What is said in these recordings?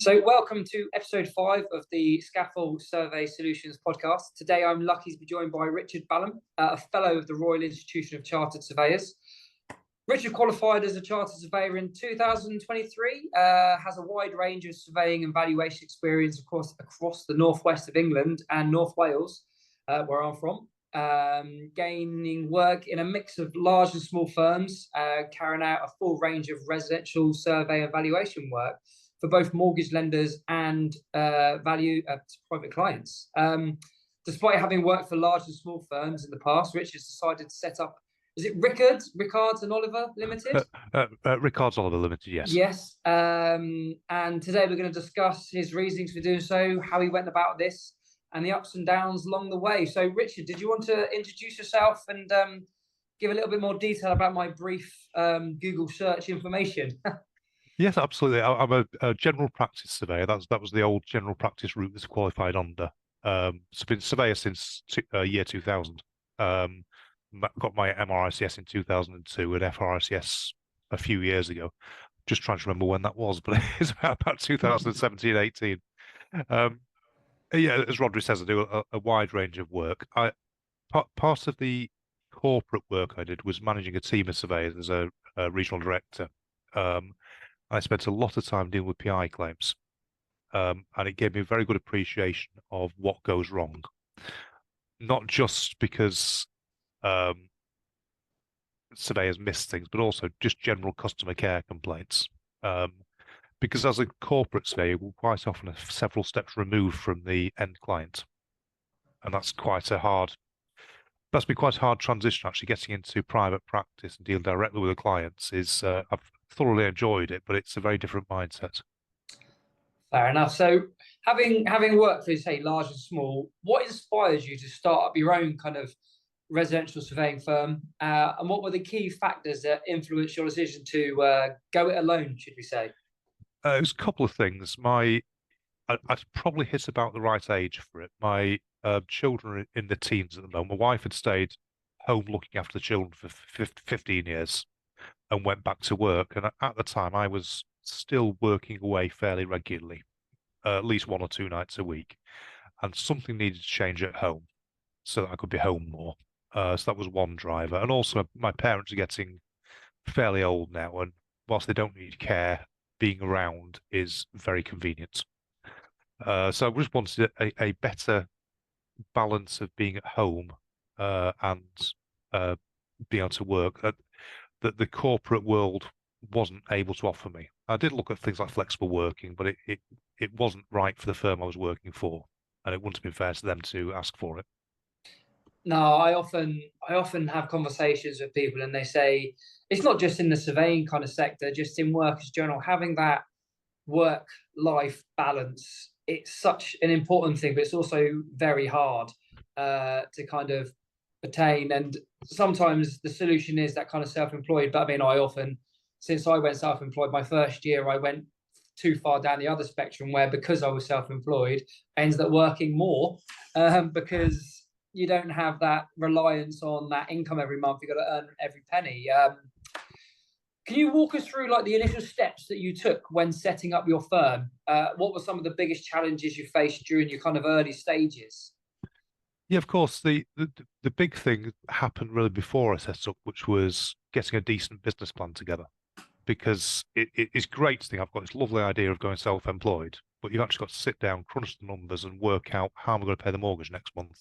So welcome to episode 5 of the Scafol Survey Solutions podcast. Today I'm lucky to be joined by Richard Ballam, a fellow of the Royal Institution of Chartered Surveyors. Richard qualified as a chartered surveyor in 2023, has a wide range of surveying and valuation experience across the northwest of England and North Wales, where I'm from, gaining work in a mix of large and small firms, carrying out a full range of residential survey and valuation work for both mortgage lenders and private clients. Despite having worked for large and small firms in the past, Richard's decided to set up, is it Rickards Oliver Limited? Rickards Oliver Limited, yes. Yes. And today we're going to discuss his reasonings for doing so, how he went about this, and the ups and downs along the way. So, Richard, did you want to introduce yourself and give a little bit more detail about my brief Google search information? Yes, absolutely. I'm a general practice surveyor. That was the old general practice route that's qualified under. So been a surveyor since year 2000. Got my MRICS in 2002 and FRICS a few years ago. Just trying to remember when that was, but it's about 2017, 18. Yeah, as Rodri says, I do a wide range of work. Part of the corporate work I did was managing a team of surveyors as a regional director. I spent a lot of time dealing with PI claims, and it gave me a very good appreciation of what goes wrong. Not just because surveyors miss things, but also just general customer care complaints. Because as a corporate surveyor, we're quite often several steps removed from the end client, and that's been quite a hard transition. Actually, getting into private practice and dealing directly with the clients is I've thoroughly enjoyed it, but it's a very different mindset. Fair enough. So, having worked for, say, large and small, what inspires you to start up your own kind of residential surveying firm, and what were the key factors that influenced your decision to go it alone, should we say? It was a couple of things. I'd probably hit about the right age for it. My children are in the teens at the moment. My wife had stayed home looking after the children for 15 years and went back to work. And at the time, I was still working away fairly regularly, at least 1 or 2 nights a week. And something needed to change at home so that I could be home more. So that was one driver. And also, my parents are getting fairly old now. And whilst they don't need care, being around is very convenient. So I just wanted a better balance of being at home and being able to work that the corporate world wasn't able to offer me. I did look at things like flexible working, but it wasn't right for the firm I was working for, and it wouldn't have been fair to them to ask for it. No, I often have conversations with people, and they say it's not just in the surveying kind of sector, just in work as general, having that work-life balance. It's such an important thing, but it's also very hard to kind of attain. And sometimes the solution is that kind of self-employed. But I mean, since I went self-employed, my first year, I went too far down the other spectrum where, because I was self-employed, I ended up working more because you don't have that reliance on that income every month. You've got to earn every penny. Can you walk us through like the initial steps that you took when setting up your firm? What were some of the biggest challenges you faced during your kind of early stages? Yeah, of course. The big thing happened really before I set up, which was getting a decent business plan together. Because it's great to think I've got this lovely idea of going self-employed, but you've actually got to sit down, crunch the numbers, and work out how am I going to pay the mortgage next month.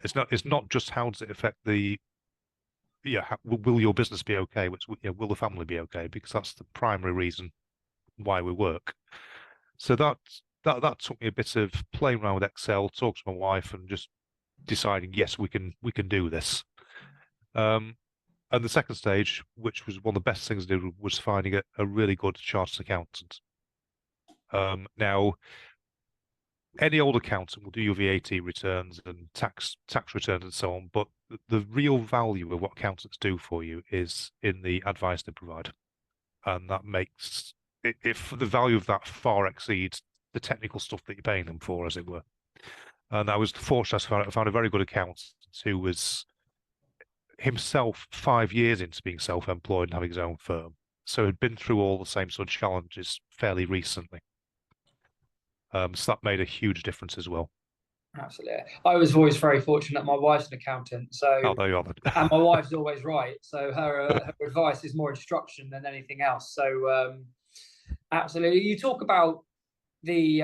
It's not just how does it affect will your business be okay? Will the family be okay? Because that's the primary reason why we work. So that took me a bit of playing around with Excel, talking to my wife, and just deciding, yes, we can do this. And the second stage, which was one of the best things I did, was finding a really good chartered accountant. Now, any old accountant will do your VAT returns and tax returns and so on, but the real value of what accountants do for you is in the advice they provide, and that makes if the value of that far exceeds the technical stuff that you're paying them for, as it were. And I was fortunate I found a very good accountant who was himself 5 years into being self-employed and having his own firm, so had been through all the same sort of challenges fairly recently. So that made a huge difference as well. Absolutely. I was always very fortunate. My wife's an accountant, Oh, so there you are and my then. wife's always right. So her advice is more instruction than anything else. So absolutely, you talk about the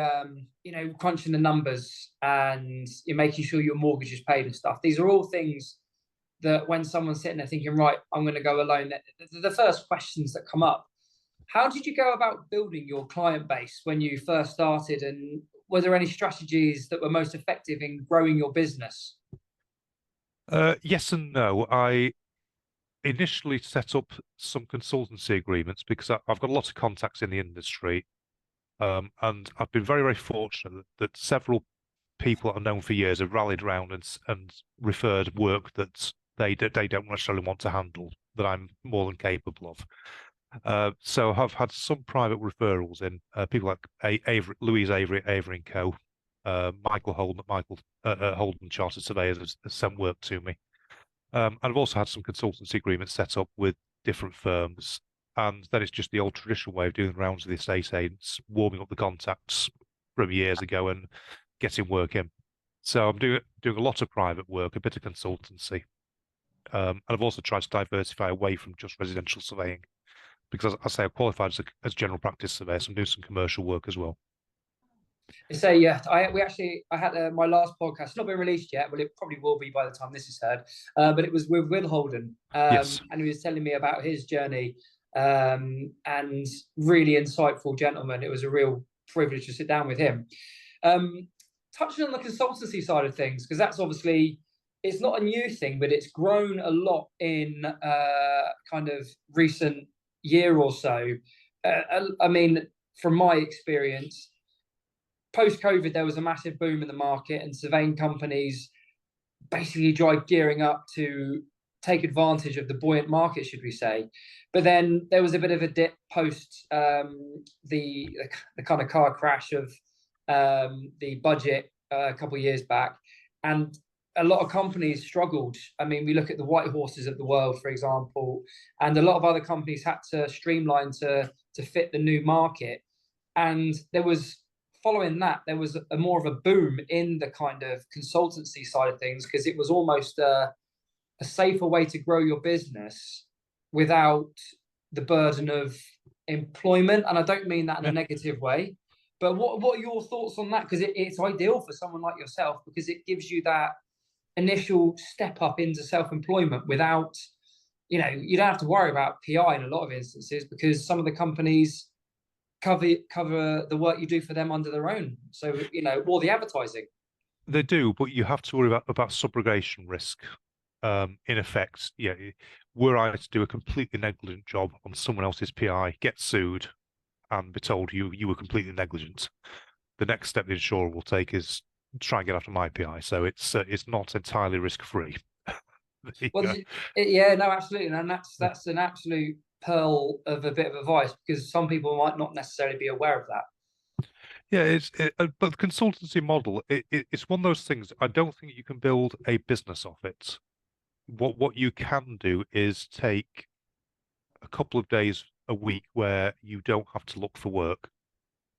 crunching the numbers and you're making sure your mortgage is paid and stuff. These are all things that when someone's sitting there thinking, right, I'm going to go alone, the first questions that come up. How did you go about building your client base when you first started, and were there any strategies that were most effective in growing your business? Yes and no. I initially set up some consultancy agreements because I've got a lot of contacts in the industry, and I've been very, very fortunate that several people that I've known for years have rallied around and referred work that they don't necessarily want to handle that I'm more than capable of. So I've had some private referrals in people like Louise Avery at Avery and Co. Michael Holden at Holden Chartered Surveyors has sent work to me. And I've also had some consultancy agreements set up with different firms. And then it's just the old traditional way of doing the rounds of the estate agents, warming up the contacts from years ago and getting work in. So I'm doing a lot of private work, a bit of consultancy. And I've also tried to diversify away from just residential surveying because I say I qualified as general practice surveyor, so I'm doing some commercial work as well. So yeah, I had my last podcast. It's not been released yet, but it probably will be by the time this is heard. But it was with Will Holden, Yes. and he was telling me about his journey, and really insightful gentleman. It was a real privilege to sit down with him. Touching on the consultancy side of things, because that's obviously it's not a new thing, but it's grown a lot in kind of recent year or so. I mean, from my experience, post-COVID, there was a massive boom in the market, and surveying companies basically drive gearing up to take advantage of the buoyant market, should we say? But then there was a bit of a dip post the kind of car crash of the budget a couple of years back, and a lot of companies struggled. I mean, we look at the white horses of the world, for example, and a lot of other companies had to streamline to fit the new market. And there was following that, there was a more of a boom in the kind of consultancy side of things because it was almost a safer way to grow your business without the burden of employment. And I don't mean that in a negative way, but what are your thoughts on that? Because it's ideal for someone like yourself because it gives you that initial step up into self-employment without, you don't have to worry about PI in a lot of instances because some of the companies cover the work you do for them under their own. So, or the advertising. They do, but you have to worry about subrogation risk. In effect, yeah, were I to do a completely negligent job on someone else's PI, get sued, and be told you were completely negligent, the next step the insurer will take is try and get after my PI. So it's not entirely risk free. Well, yeah, no, absolutely, and that's an absolute pearl of a bit of advice because some people might not necessarily be aware of that. Yeah, but the consultancy model, it's one of those things. I don't think you can build a business off it. What you can do is take a couple of days a week where you don't have to look for work,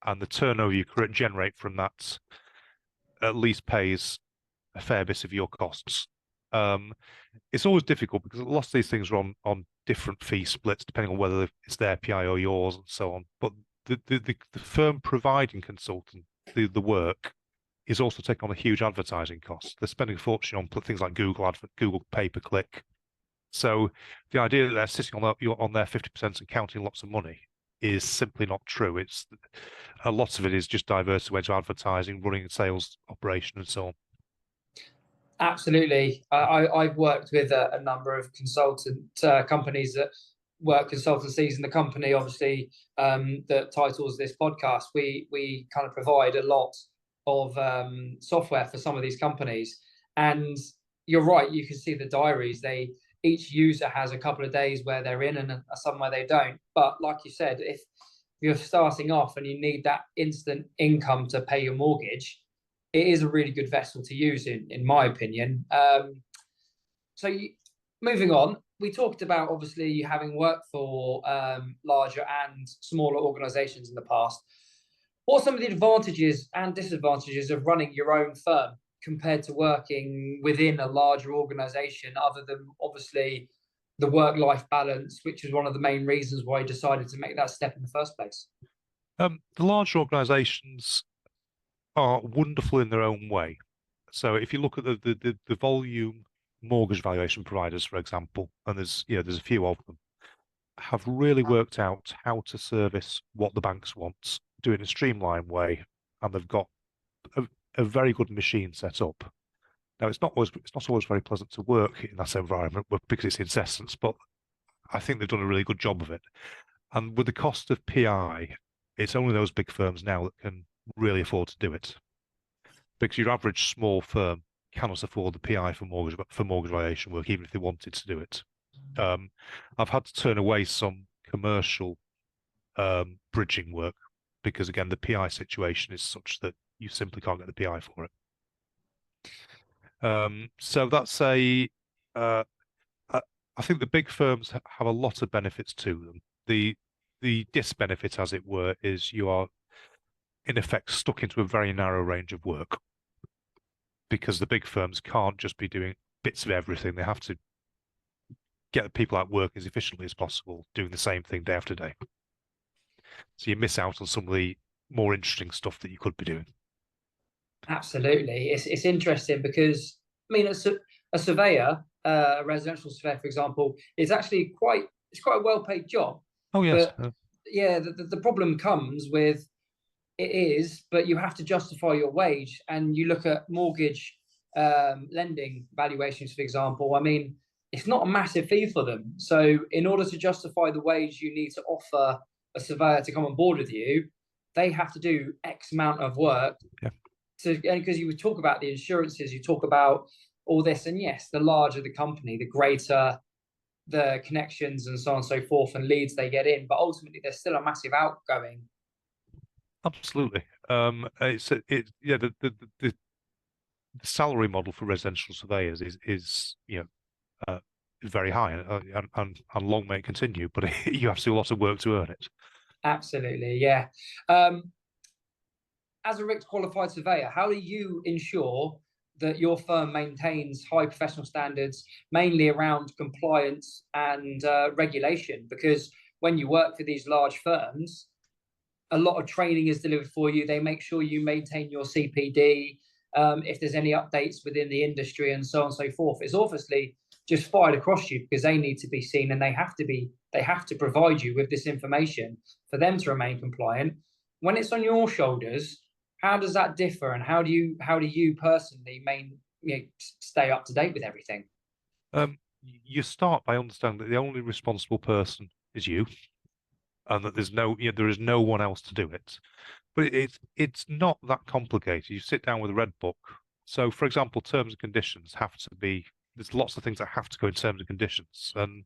and the turnover you generate from that at least pays a fair bit of your costs. It's always difficult because a lot of these things are on different fee splits depending on whether it's their PI or yours and so on. But the firm providing consultant the work is also taking on a huge advertising cost. They're spending a fortune on things like Google pay-per-click. So the idea that they're sitting on their 50% and counting lots of money is simply not true. It's a lot of it is just diversity into advertising, running a sales operation, and so on. Absolutely. I've worked with a number of consultant companies that work consultancies, and the company obviously that titles this podcast, we kind of provide a lot of software for some of these companies. And you're right, you can see the diaries. Each user has a couple of days where they're in and some where they don't. But like you said, if you're starting off and you need that instant income to pay your mortgage, it is a really good vessel to use in my opinion. Moving on, we talked about obviously you having worked for larger and smaller organizations in the past. What are some of the advantages and disadvantages of running your own firm compared to working within a larger organization, other than obviously the work-life balance, which is one of the main reasons why you decided to make that step in the first place? The larger organisations are wonderful in their own way. So if you look at the volume mortgage valuation providers, for example, and there's a few of them, have really worked out how to service what the banks want, do it in a streamlined way, and they've got a very good machine set up. Now it's not always very pleasant to work in that environment because it's incessant, but I think they've done a really good job of it. And with the cost of PI, it's only those big firms now that can really afford to do it, because your average small firm cannot afford the PI for mortgage valuation work, even if they wanted to do it. I've had to turn away some commercial bridging work because, again, the PI situation is such that you simply can't get the PI for it. So that's I think the big firms have a lot of benefits to them. The disbenefit, as it were, is you are in effect stuck into a very narrow range of work, because the big firms can't just be doing bits of everything. They have to get people out working as efficiently as possible, doing the same thing day after day. So you miss out on some of the more interesting stuff that you could be doing. Absolutely. It's interesting because, I mean, a surveyor, a residential surveyor, for example, is actually quite a well-paid job. Oh, yes. But yeah, the problem comes with but you have to justify your wage. And you look at mortgage lending valuations, for example. I mean, it's not a massive fee for them. So in order to justify the wage you need to offer a surveyor to come on board with you, they have to do X amount of work. Yeah. So, because you would talk about the insurances, you talk about all this, and yes, the larger the company, the greater the connections and so on and so forth, and leads they get in. But ultimately, there's still a massive outgoing. Absolutely. The salary model for residential surveyors is very high, and long may it continue, but you have to do a lot of work to earn it. Absolutely, yeah. As a RICS qualified surveyor, how do you ensure that your firm maintains high professional standards, mainly around compliance and regulation? Because when you work for these large firms, a lot of training is delivered for you. They make sure you maintain your CPD. If there's any updates within the industry and so on and so forth, it's obviously just fired across you because they need to be seen, and they have to provide you with this information for them to remain compliant. When it's on your shoulders, how does that differ, and how do you personally stay up to date with everything? You start by understanding that the only responsible person is you, and that there is no one else to do it. But it's not that complicated. You sit down with a red book. So, for example, terms and conditions have to be. There's lots of things that have to go in terms and conditions, and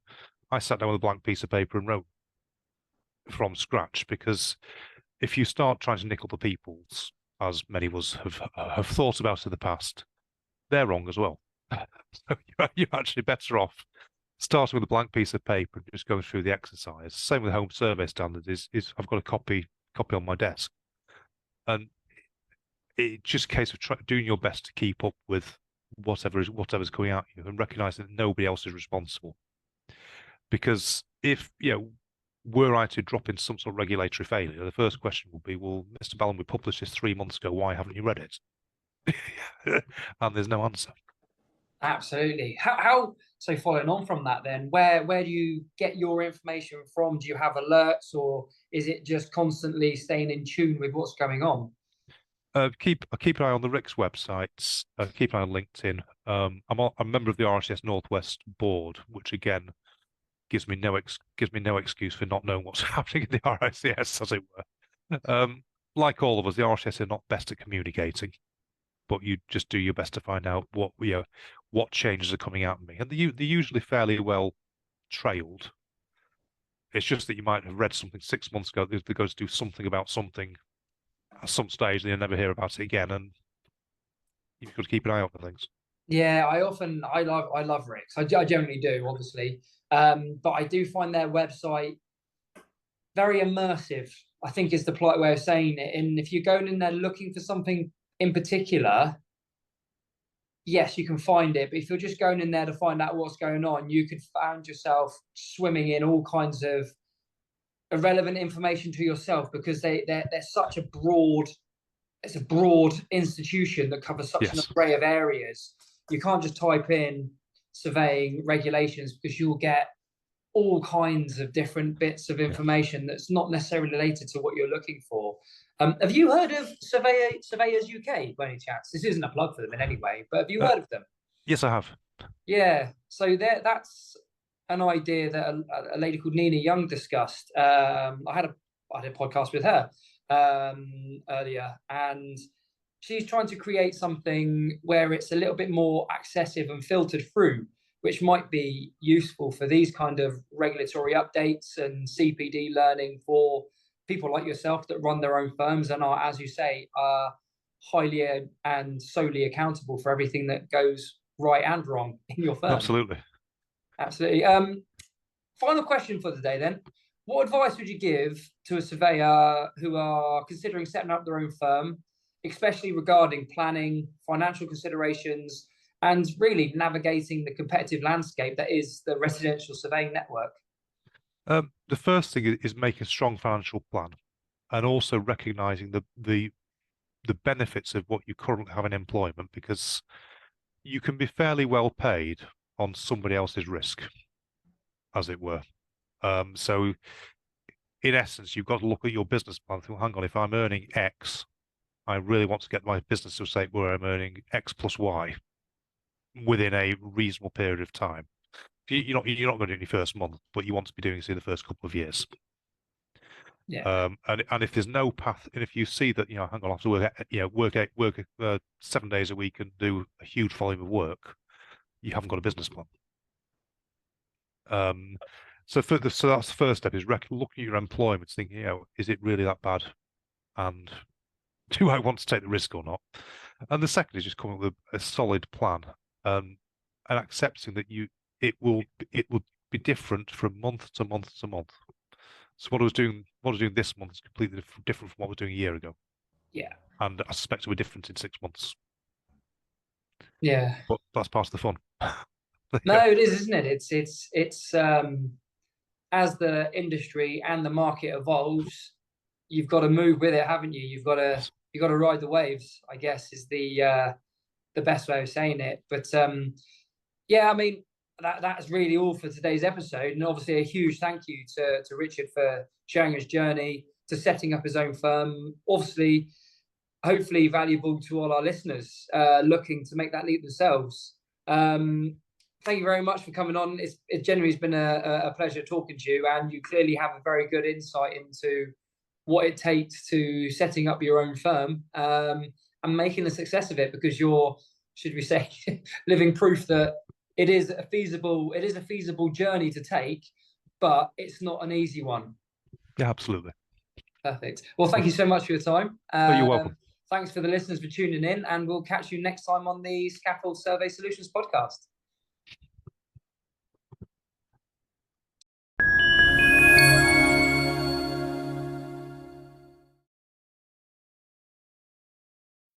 I sat down with a blank piece of paper and wrote from scratch, because if you start trying to nickel the people's, as many of us have thought about in the past, they're wrong as well. So you're actually better off starting with a blank piece of paper and just going through the exercise. Same with home survey standards. Is I've got a copy on my desk, and it's just a case of doing your best to keep up with whatever's coming out you, and recognizing that nobody else is responsible. Because if were I to drop in some sort of regulatory failure, the first question would be, well, Mr. Ballam, we published this 3 months ago. Why haven't you read it? And there's no answer. Absolutely. How so following on from that then, where do you get your information from? Do you have alerts, or is it just constantly staying in tune with what's going on? Keep an eye on the RICS websites. Keep an eye on LinkedIn. I'm a member of the RSS Northwest board, which again gives me no excuse for not knowing what's happening in the RICS, as it were. Like all of us, the RSS are not best at communicating, but you just do your best to find out what changes are coming out of me, and they're usually fairly well trailed. It's just that you might have read something 6 months ago that goes to do something about something at some stage, and you'll never hear about it again, and you've got to keep an eye out for things. Yeah, I love RICS. I generally do, obviously, but I do find their website very immersive I think is the polite way of saying it. And if you're going in there looking for something in particular, yes, you can find it. But if you're just going in there to find out what's going on, you could find yourself swimming in all kinds of irrelevant information to yourself, because they're such a broad, it's a broad institution that covers such an array of areas. You can't just type in surveying regulations, because you'll get all kinds of different bits of information that's not necessarily related to what you're looking for. Have you heard of Surveyors UK by any chance? This isn't a plug for them in any way, but have you heard of them? Yes, I have. Yeah, so that's an idea that a lady called Nina Young discussed. I had a podcast with her earlier, and she's trying to create something where it's a little bit more accessible and filtered through, which might be useful for these kind of regulatory updates and CPD learning for people like yourself that run their own firms and are, as you say, highly and solely accountable for everything that goes right and wrong in your firm. Absolutely. Final question for today then. What advice would you give to a surveyor who are considering setting up their own firm, especially regarding planning, financial considerations, and really navigating the competitive landscape that is the residential surveying network? The first thing is make a strong financial plan, and also recognizing the benefits of what you currently have in employment, because you can be fairly well paid on somebody else's risk, as it were. So in essence, you've got to look at your business plan and think, hang on, if I'm earning X, I really want to get my business to a state where I'm earning X plus Y within a reasonable period of time. You're not going to do it in your first month, but you want to be doing it in the first couple of years. Yeah. And if there's no path, and if you see that, hang on, I have to work 7 days a week and do a huge volume of work, you haven't got a business plan. So that's the first step, is looking at your employment, thinking, is it really that bad? And do I want to take the risk or not? And the second is just coming up with a solid plan, and accepting that it will be different from month to month to month. So what I was doing this month is completely different from what I was doing a year ago. Yeah. And I suspect it will be different in 6 months. Yeah. But that's part of the fun. No, it is, isn't it? It's as the industry and the market evolves, you've got to move with it, haven't you? You've got to ride the waves, I guess, is the best way of saying it. But yeah, I mean, that's really all for today's episode. And obviously a huge thank you to Richard for sharing his journey to setting up his own firm. Obviously, hopefully valuable to all our listeners looking to make that leap themselves. Thank you very much for coming on. It genuinely has been a pleasure talking to you, and you clearly have a very good insight into what it takes to setting up your own firm and making a success of it, because you're, should we say, living proof that it is a feasible journey to take, but it's not an easy one. Yeah, absolutely. Perfect. Well, thank you so much for your time. You're welcome. Thanks for the listeners for tuning in, and we'll catch you next time on the Scafol Survey Solutions podcast.